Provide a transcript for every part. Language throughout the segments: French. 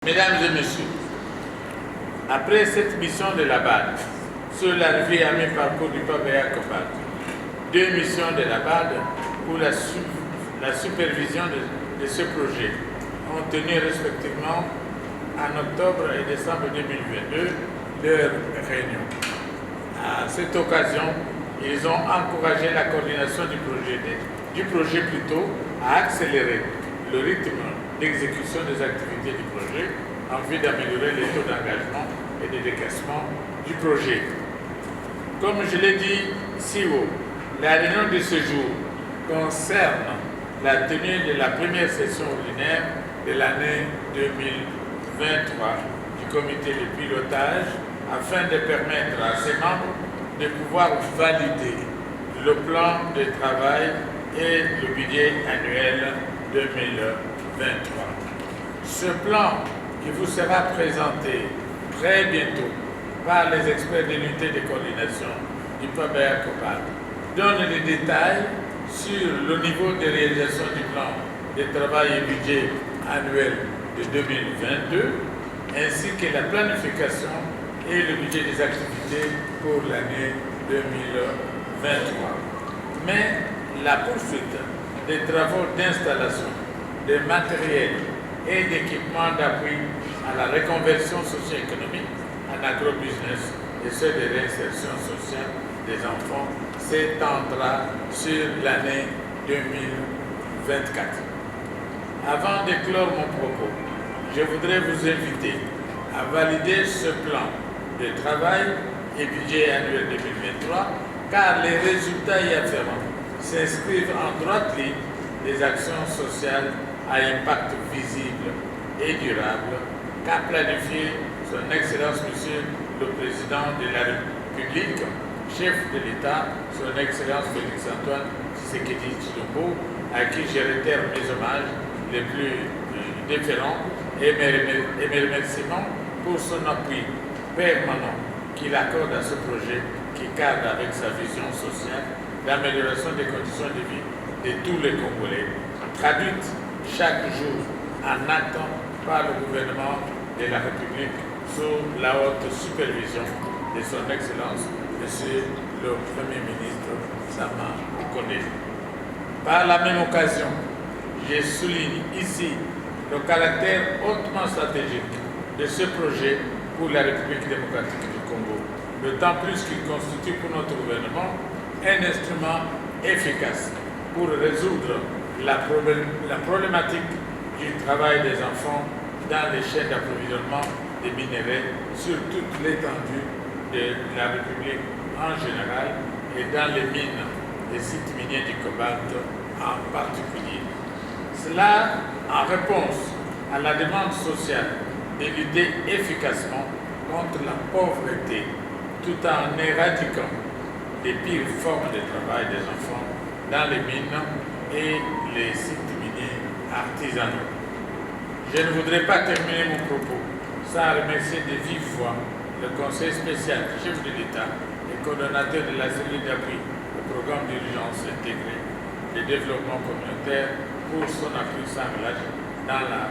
Mesdames et messieurs, après cette mission de la BAD sur l'arrivée à mi-parcours du PABEA Cobalt, deux missions de la BAD pour la supervision de ce projet ont tenu respectivement en octobre et décembre 2022 leur réunion. À cette occasion, ils ont encouragé la coordination du projet à accélérer le rythme d'exécution des activités du projet en vue d'améliorer les taux d'engagement et de décaissement du projet. Comme je l'ai dit si haut, la réunion de ce jour concerne la tenue de la première session ordinaire de l'année 2023 du comité de pilotage afin de permettre à ses membres de pouvoir valider le plan de travail et le budget annuel 2023. Ce plan qui vous sera présenté très bientôt par les experts de l'unité de coordination du PABEA Cobalt donne des détails sur le niveau de réalisation du plan de travail et budget annuel de 2022 ainsi que la planification et le budget des activités pour l'année 2023. Mais la poursuite des travaux d'installation, de matériel et d'équipement d'appui à la reconversion socio-économique en agro-business et ceux de réinsertion sociale des enfants s'étendra sur l'année 2024. Avant de clore mon propos, je voudrais vous inviter à valider ce plan de travail et budget annuel 2023 car les résultats y afférents s'inscrivent en droite ligne des actions sociales à impact visible et durable qu'a planifié son Excellence Monsieur le Président de la République, chef de l'État, son Excellence Félix-Antoine Tshisekedi Tshilombo, à qui je réitère mes hommages les plus déférents et mes remerciements pour son appui permanent qu'il accorde à ce projet qui cadre avec sa vision sociale d'amélioration des conditions de vie de tous les Congolais, traduite chaque jour en acte par le gouvernement de la République sous la haute supervision de son Excellence, Monsieur le Premier ministre Sama Lukonde. Par la même occasion, je souligne ici le caractère hautement stratégique de ce projet pour la République démocratique du Congo, d'autant plus qu'il constitue pour notre gouvernement un instrument efficace pour résoudre la problématique du travail des enfants dans les chaînes d'approvisionnement des minéraux sur toute l'étendue de la République en général et dans les mines et sites miniers du cobalt en particulier. Cela en réponse à la demande sociale de lutter efficacement contre la pauvreté tout en éradiquant les pires formes de travail des enfants dans les mines et les sites miniers artisanaux. Je ne voudrais pas terminer mon propos sans remercier de vive voix le Conseil spécial chef de l'État et coordonnateur de la cellule d'appui au programme d'urgence intégré de développement communautaire pour son appui sans relâche dans la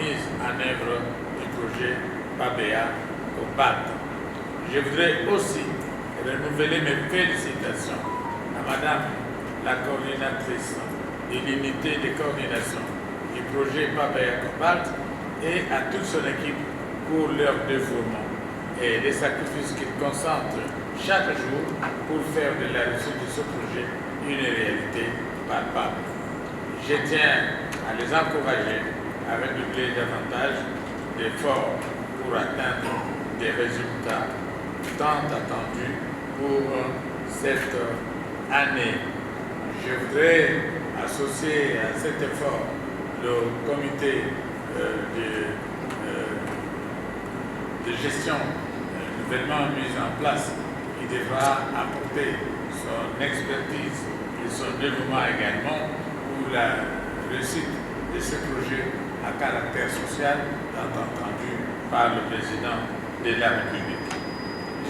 mise en œuvre du projet PABEA Cobalt. Je voudrais aussi renouveler mes félicitations à Madame la coordinatrice de l'unité de coordination du projet PABEA Cobalt et à toute son équipe pour leur dévouement et les sacrifices qu'ils consentent chaque jour pour faire de la réussite de ce projet une réalité palpable. Je tiens à les encourager à redoubler davantage d'efforts pour atteindre des résultats tant attendus pour cette année. Je voudrais associer à cet effort le comité de gestion nouvellement mis en place qui devra apporter son expertise et son développement également pour la réussite de ce projet à caractère social, tant entendu par le président de la République.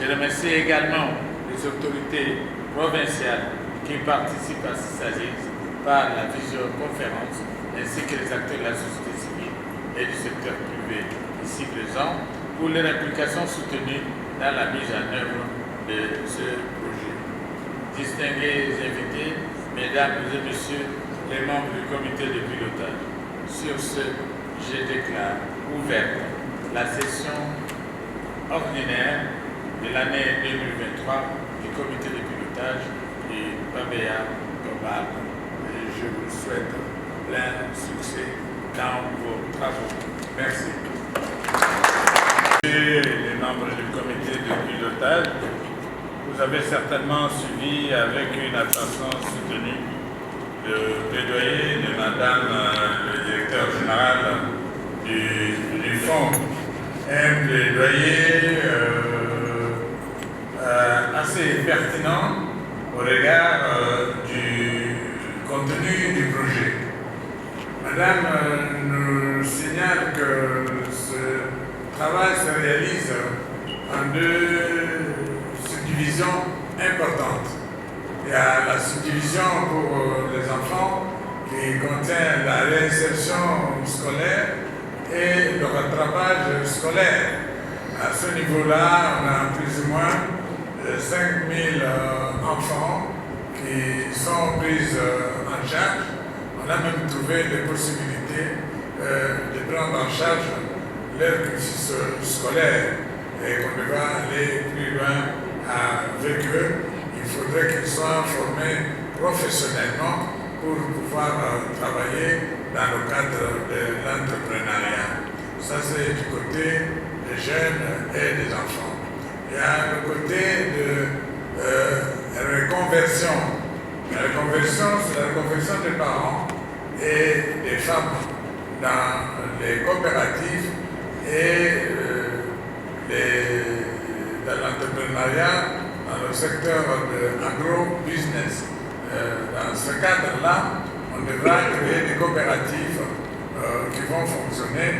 Je remercie également les autorités provinciales qui participent à ce SAGIS par la visioconférence ainsi que les acteurs de la société civile et du secteur privé ici présents pour leur implication soutenue dans la mise en œuvre de ce projet. Distingués invités, mesdames et messieurs, les membres du comité de pilotage, sur ce, je déclare ouverte la session ordinaire de l'année 2023 du comité de pilotage du PABEA Global. Je vous souhaite plein succès dans vos travaux. Merci. Les membres du comité de pilotage, vous avez certainement suivi avec une attention soutenue le plaidoyer de Madame le directeur général du fonds. Un plaidoyer assez pertinent au regard du contenu du projet. Madame nous signale que ce travail se réalise en deux subdivisions importantes. Il y a la subdivision pour les enfants qui contient la réinsertion scolaire et le rattrapage scolaire. À ce niveau-là, on a plus ou moins 5000 enfants qui sont pris en charge. On a même trouvé des possibilités de prendre en charge leur cursus scolaire et qu'on devra aller plus loin avec eux. Il faudrait qu'ils soient formés professionnellement pour pouvoir travailler dans le cadre de l'entrepreneuriat. Ça, c'est du côté des jeunes et des enfants. Il y a le côté de reconversion. La reconversion, c'est la reconversion des parents et des femmes dans les coopératives et dans l'entrepreneuriat, dans le secteur de l'agro-business. Dans ce cadre-là, on devra créer des coopératives qui vont fonctionner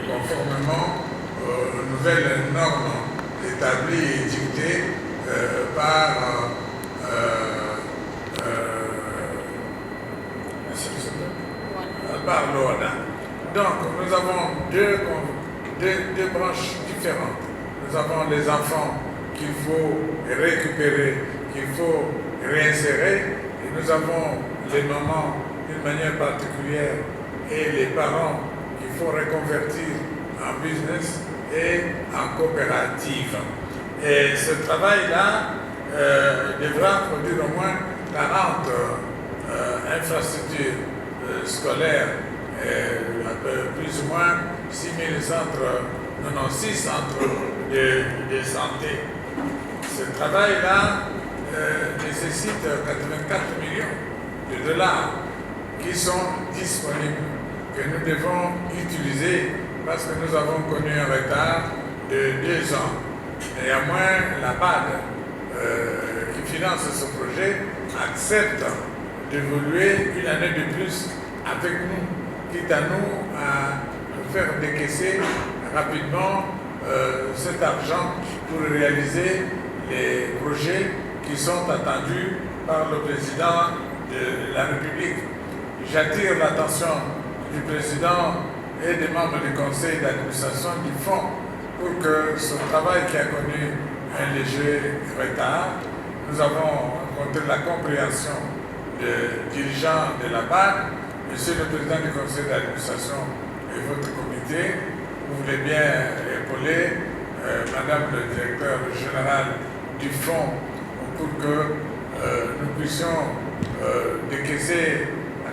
conformément aux nouvelles normes établies et dictées par l'ONA. Donc, nous avons deux branches différentes. Nous avons les enfants qu'il faut récupérer, qu'il faut réinsérer, et nous avons les mamans d'une manière particulière et les parents qu'il faut reconvertir en business et en coopérative. Et ce travail-là devra produire au moins 40 infrastructures scolaires, plus ou moins 6000 centres, non, 6 centres de santé. Ce travail-là nécessite 84 millions de dollars qui sont disponibles, que nous devons utiliser parce que nous avons connu un retard de 2 ans. Néanmoins, la BAD qui finance ce projet accepte d'évoluer une année de plus avec nous, quitte à nous à faire décaisser rapidement cet argent pour réaliser les projets qui sont attendus par le président de la République. J'attire l'attention du président et des membres du conseil d'administration du fonds pour que ce travail qui a connu un léger retard, nous avons rencontré la compréhension des dirigeants de la BAD. Monsieur le président du conseil d'administration et votre comité, vous voulez bien épauler Madame le directeur général du fonds pour que nous puissions décaisser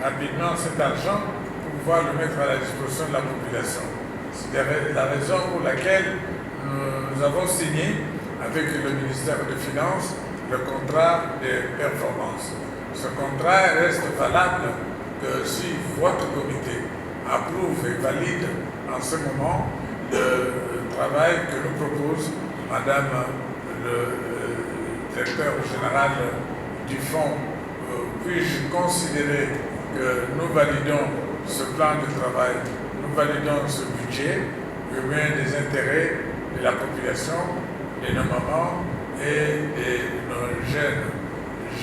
rapidement cet argent pour pouvoir le mettre à la disposition de la population. C'est la raison pour laquelle nous avons signé avec le ministère des Finances le contrat de performance. Ce contrat reste valable que si votre comité approuve et valide en ce moment le travail que nous propose Madame le directeur général du fonds, puis-je considérer que nous validons ce plan de travail, nous validons ce budget, que bien des intérêts de la population, de nos mamans et de nos jeunes.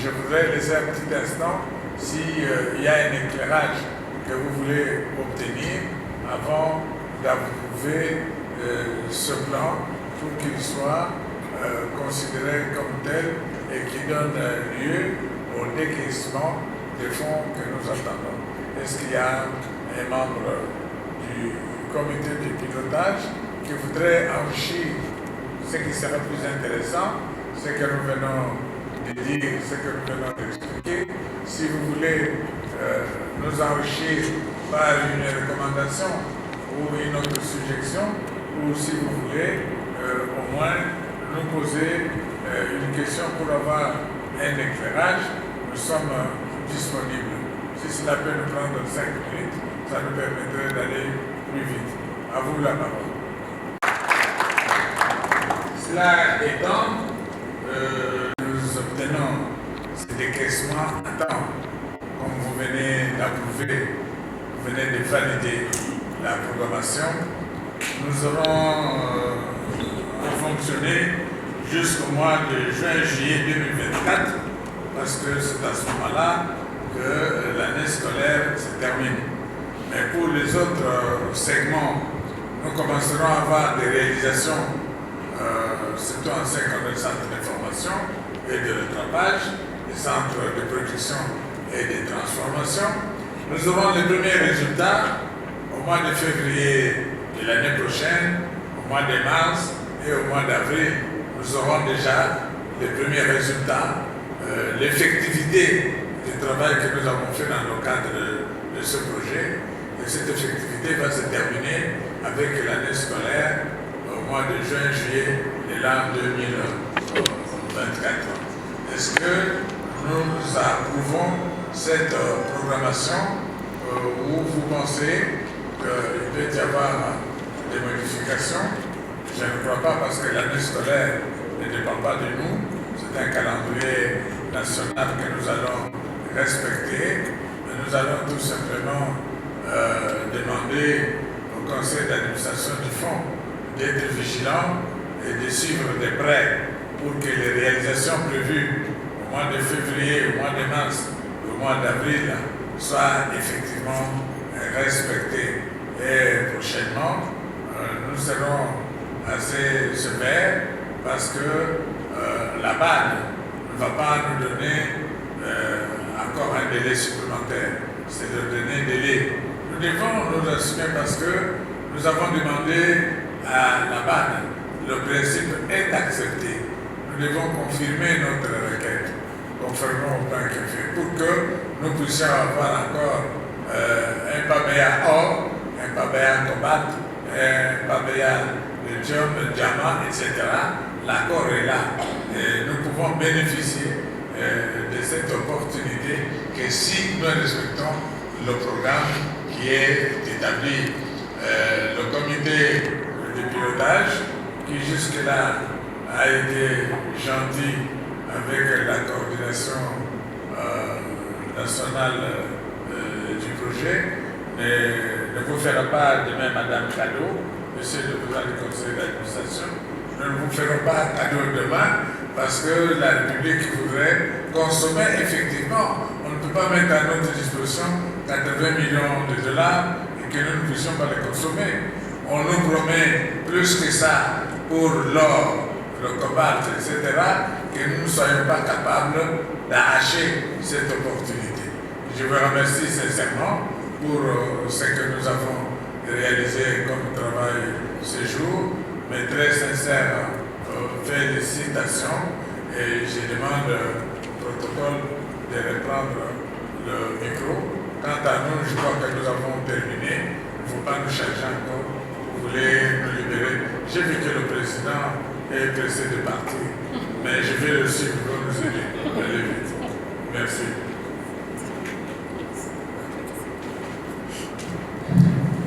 Je voudrais laisser un petit instant s'il y a un éclairage que vous voulez obtenir avant d'approuver ce plan pour qu'il soit considéré comme tel et qui donne lieu au décaissement des fonds que nous attendons. Est-ce qu'il y a un membre du comité de pilotage qui voudrait enrichir ce qui serait plus intéressant, ce que nous venons de dire, ce que nous venons d'expliquer? Si vous voulez nous enrichir par une recommandation ou une autre suggestion, ou si vous voulez au moins nous poser une question pour avoir un éclairage, nous sommes disponibles. Si cela peut nous prendre 5 minutes, ça nous permettrait d'aller plus vite. À vous la parole. Cela étant, nous obtenons ces décaissements à temps. Comme vous venez d'approuver, vous venez de valider la programmation, nous aurons fonctionné jusqu'au mois de juin-juillet 2024, parce que c'est à ce moment-là que l'année scolaire se termine. Mais pour les autres segments, nous commencerons à avoir des réalisations, surtout en ce qui concerne les centres d'information et de rattrapage, les centres de production et de transformation. Nous aurons les premiers résultats au mois de février de l'année prochaine, au mois de mars et au mois d'avril. Nous aurons déjà les premiers résultats, l'effectivité du travail que nous avons fait dans le cadre de ce projet. Et cette effectivité va se terminer avec l'année scolaire au mois de juin-juillet de l'an 2024. Est-ce que nous approuvons cette programmation ou vous pensez qu'il peut y avoir des modifications? Je ne crois pas, parce que l'année scolaire ne dépend pas de nous. C'est un calendrier national que nous allons respecter. Mais nous allons tout simplement demander au conseil d'administration du fonds d'être vigilant et de suivre de près pour que les réalisations prévues au mois de février, au mois de mars, au mois d'avril soient effectivement respectées. Et prochainement, nous serons assez sévères parce que la BAD ne va pas nous donner encore un délai supplémentaire. C'est de donner un délai. Nous devons nous assumer parce que nous avons demandé à la BAD, le principe est accepté. Nous devons confirmer notre requête, conformément au plan qui est fait, pour que nous puissions avoir encore un PABEA or, un PABEA cobalt, un PABEA lithium, diamant, etc. L'accord est là. Et nous pouvons bénéficier de cette opportunité que si nous respectons le programme qui est établi. Le comité de pilotage, qui jusque-là a été gentil avec la coordination nationale du projet, ne vous fera pas de même Madame Cadeau, Monsieur le Président du Conseil d'administration, nous ne vous ferons pas cadeau demain parce que la République voudrait consommer effectivement. On ne peut pas mettre à notre disposition 80 millions de dollars et que nous ne puissions pas les consommer. On nous promet plus que ça pour l'or, le cobalt, etc., que nous ne soyons pas capables d'arracher cette opportunité. Je vous remercie sincèrement pour ce que nous avons réalisé comme travail ce jour. Mes très sincères félicitations et je demande au protocole de reprendre le micro. Quant à nous, je crois que nous avons terminé. Il ne faut pas nous charger encore. Vous voulez nous libérer. J'ai vu que le président est pressé de partir, mais je vais le suivre pour nous aider. Allez vite. Merci.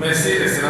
Merci, Excellence.